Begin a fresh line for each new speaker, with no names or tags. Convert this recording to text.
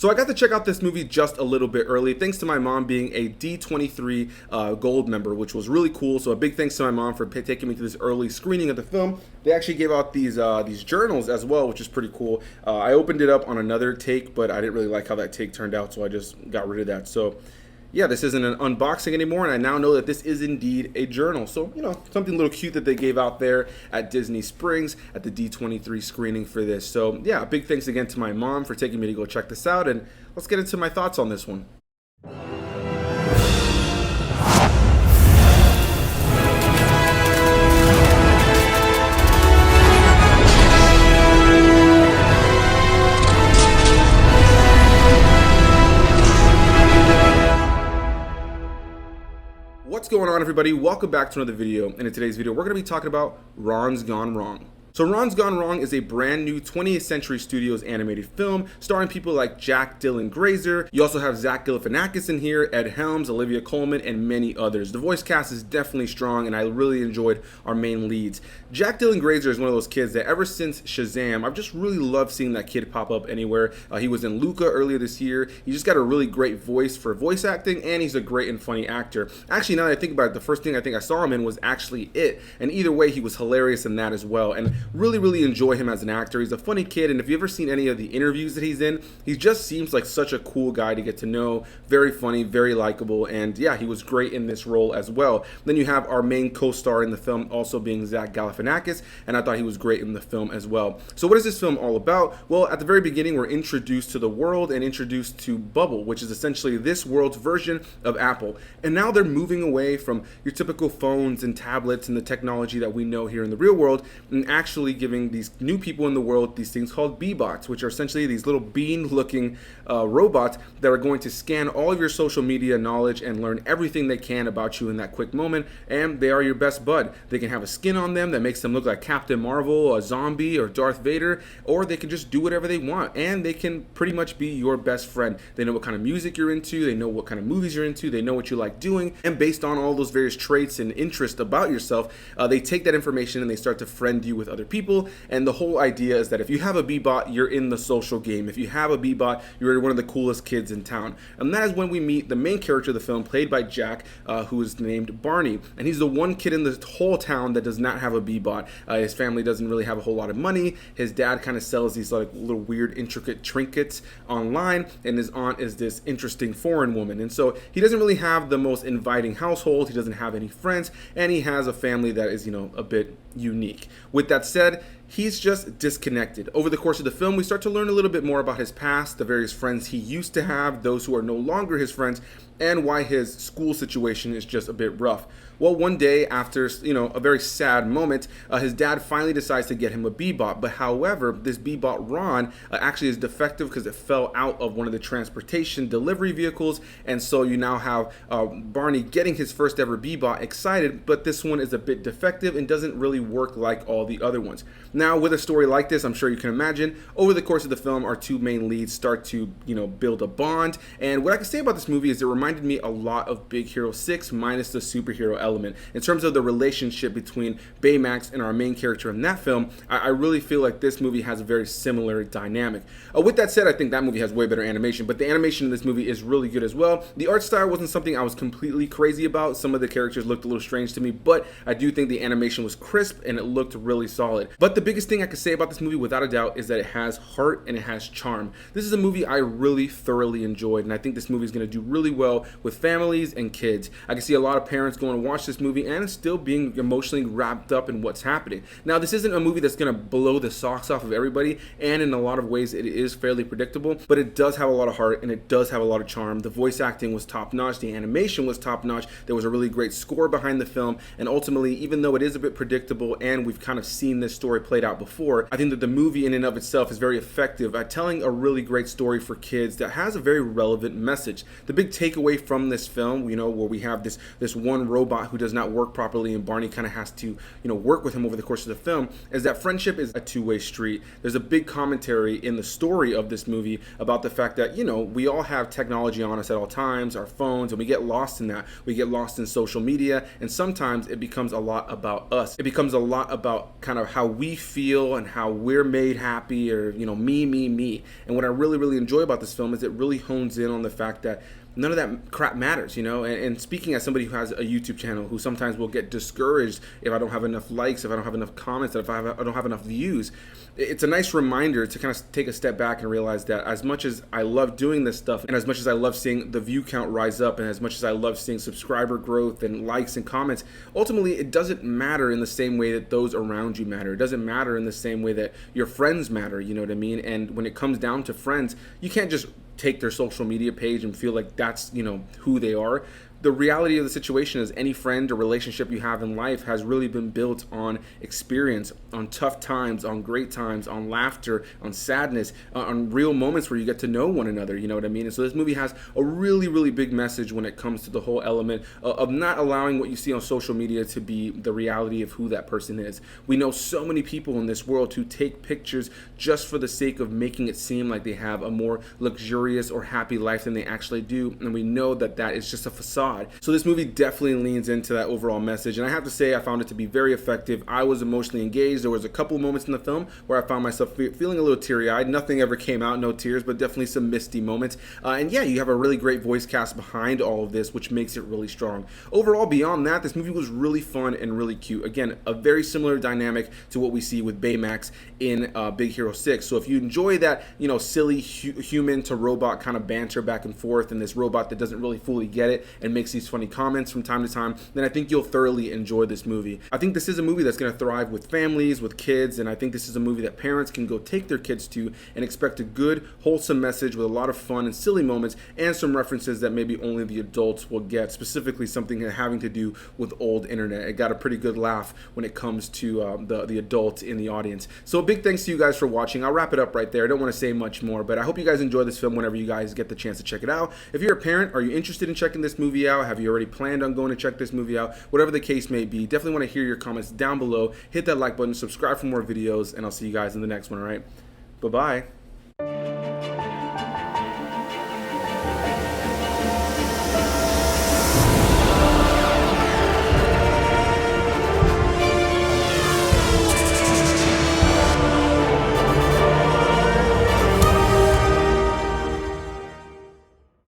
So I got to check out this movie just a little bit early, thanks to my mom being a D23 Gold member, which was really cool. So a big thanks to my mom for taking me to this early screening of the film. They actually gave out these journals as well, which is pretty cool. I opened it up on another take, but I didn't really like how that take turned out, so I just got rid of that. So yeah, this isn't an unboxing anymore, and I now know that this is indeed a journal. So, something a little cute that they gave out there at Disney Springs at the D23 screening for this. So, yeah, big thanks again to my mom for taking me to go check this out, and let's get into my thoughts on this one. What's going on, everybody? Welcome back to another video, and in today's video we're going to be talking about Ron's Gone Wrong. So Ron's Gone Wrong is a brand new 20th Century Studios animated film starring people like Jack Dylan Grazer. You also have Zach Galifianakis in here, Ed Helms, Olivia Colman, and many others. The voice cast is definitely strong, and I really enjoyed our main leads. Jack Dylan Grazer is one of those kids that ever since Shazam, I've just really loved seeing that kid pop up anywhere. He was in Luca earlier this year. He just got a really great voice for voice acting, and he's a great and funny actor. Actually, now that I think about it, the first thing I think I saw him in was actually It, and either way, he was hilarious in that as well. And really enjoy him as an actor. He's a funny kid, and if you've ever seen any of the interviews that he's in, he just seems like such a cool guy to get to know. Very funny, very likable, and yeah, he was great in this role as well. Then you have our main co-star in the film also being Zach Galifianakis, and I thought he was great in the film as well. So what is this film all about? Well, at the very beginning, we're introduced to the world and introduced to Bubble, which is essentially this world's version of Apple. And now they're moving away from your typical phones and tablets and the technology that we know here in the real world, and actually giving these new people in the world these things called B-bots, which are essentially these little bean-looking robots that are going to scan all of your social media knowledge and learn everything they can about you in that quick moment, and they are your best bud. They can have a skin on them that makes them look like Captain Marvel, a zombie, or Darth Vader, or they can just do whatever they want, and they can pretty much be your best friend. They know what kind of music you're into, they know what kind of movies you're into, they know what you like doing, and based on all those various traits and interests about yourself, they take that information and they start to friend you with other people. And the whole idea is that if you have a B-bot, you're in the social game. If you have a B-bot, you're one of the coolest kids in town. And that is when we meet the main character of the film, played by Jack, who is named Barney. And he's the one kid in the whole town that does not have a B-bot. His family doesn't really have a whole lot of money. His dad kind of sells these like little weird, intricate trinkets online, and his aunt is this interesting foreign woman. And so he doesn't really have the most inviting household. He doesn't have any friends, and he has a family that is, a bit unique. With that said, he's just disconnected. Over the course of the film, we start to learn a little bit more about his past, the various friends he used to have, those who are no longer his friends, and why his school situation is just a bit rough. Well, one day after, a very sad moment, his dad finally decides to get him a B-bot. But however, this B-bot Ron actually is defective because it fell out of one of the transportation delivery vehicles. And so you now have Barney getting his first ever B-bot, excited, but this one is a bit defective and doesn't really work like all the other ones. Now, with a story like this, I'm sure you can imagine, over the course of the film, our two main leads start to, build a bond. And what I can say about this movie is it reminded me a lot of Big Hero 6 minus the superhero element. In terms of the relationship between Baymax and our main character in that film, I really feel like this movie has a very similar dynamic. With that said, I think that movie has way better animation, but the animation in this movie is really good as well. The art style wasn't something I was completely crazy about. Some of the characters looked a little strange to me, but I do think the animation was crisp and it looked really solid. But the biggest thing I could say about this movie without a doubt is that it has heart and it has charm. This is a movie I really thoroughly enjoyed, and I think this movie is going to do really well with families and kids. I can see a lot of parents going to watch this movie and still being emotionally wrapped up in what's happening. Now, this isn't a movie that's going to blow the socks off of everybody, and in a lot of ways it is fairly predictable, but it does have a lot of heart and it does have a lot of charm. The voice acting was top notch, the animation was top notch, there was a really great score behind the film, and ultimately, even though it is a bit predictable and we've kind of seen this story played out before, I think that the movie in and of itself is very effective at telling a really great story for kids that has a very relevant message. The big takeaway from this film, where we have this one robot who does not work properly and Barney kind of has to, work with him over the course of the film, is that friendship is a two-way street. There's a big commentary in the story of this movie about the fact that, we all have technology on us at all times, our phones, and we get lost in that. We get lost in social media, and sometimes it becomes a lot about us. It becomes a lot about kind of how we feel and how we're made happy, or, you know, me. And what I really enjoy about this film is it really hones in on the fact that none of that crap matters, you know. And speaking as somebody who has a YouTube channel, who sometimes will get discouraged if I don't have enough likes, if I don't have enough comments, if I don't have enough views, it's a nice reminder to kind of take a step back and realize that as much as I love doing this stuff, and as much as I love seeing the view count rise up, and as much as I love seeing subscriber growth and likes and comments, ultimately it doesn't matter in the same way that those around you matter. It doesn't matter in the same way that your friends matter, you know what I mean? And when it comes down to friends, you can't just take their social media page and feel like that's, you know, who they are. The reality of the situation is any friend or relationship you have in life has really been built on experience, on tough times, on great times, on laughter, on sadness, on real moments where you get to know one another, you know what I mean? And so this movie has a really big message when it comes to the whole element of not allowing what you see on social media to be the reality of who that person is. We know so many people in this world who take pictures just for the sake of making it seem like they have a more luxurious or happy life than they actually do, and we know that that is just a facade. So this movie definitely leans into that overall message, and I have to say I found it to be very effective. I was emotionally engaged. There was a couple moments in the film where I found myself feeling a little teary-eyed. Nothing ever came out, no tears, but definitely some misty moments. And yeah, you have a really great voice cast behind all of this, which makes it really strong. Overall, beyond that, this movie was really fun and really cute. Again, a very similar dynamic to what we see with Baymax in Big Hero 6. So if you enjoy that, you know, silly human to robot kind of banter back and forth, and this robot that doesn't really fully get it and makes these funny comments from time to time, then I think you'll thoroughly enjoy this movie. I think this is a movie that's going to thrive with families, with kids, and I think this is a movie that parents can go take their kids to and expect a good, wholesome message with a lot of fun and silly moments and some references that maybe only the adults will get, specifically something having to do with old internet. It got a pretty good laugh when it comes to the adult in the audience. So a big thanks to you guys for watching. I'll wrap it up right there. I don't want to say much more, but I hope you guys enjoy this film whenever you guys get the chance to check it out. If you're a parent, are you interested in checking this movie out? Have you already planned on going to check this movie out? Whatever the case may be, definitely want to hear your comments down below. Hit that like button, subscribe for more videos, and I'll see you guys in the next one, all right? Bye-bye.